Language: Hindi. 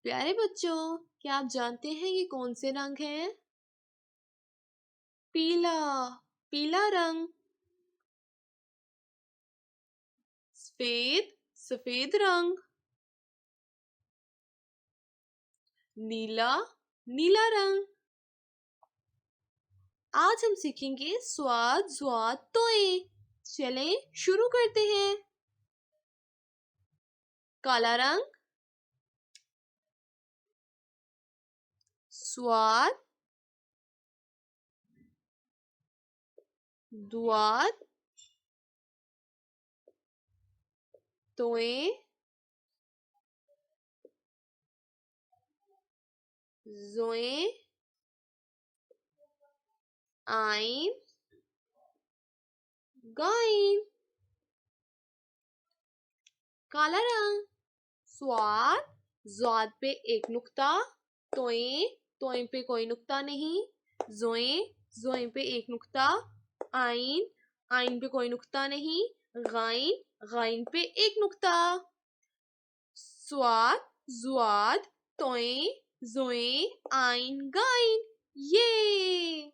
प्यारे बच्चों, क्या आप जानते हैं ये कौन से रंग हैं? पीला, पीला रंग। सफेद, सफेद रंग। नीला, नीला रंग। आज हम सीखेंगे स्वाद, स्वाद, तोए। चलें शुरू करते हैं। काला रंग, स्वाद, द्वाद, तोए, जोए, आइन, गाइन। काला रंग, स्वाद, स्वाद पे एक नुक्ता, तोए, तोए पे कोई नुक्ता नहीं, जोए, जोए पे एक नुक्ता, आइन, आइन पे कोई नुक्ता नहीं, गाइन, गाइन पे एक नुक्ता। स्वाद, ज्वाद, तोए, जोए, आइन, गाइन। ये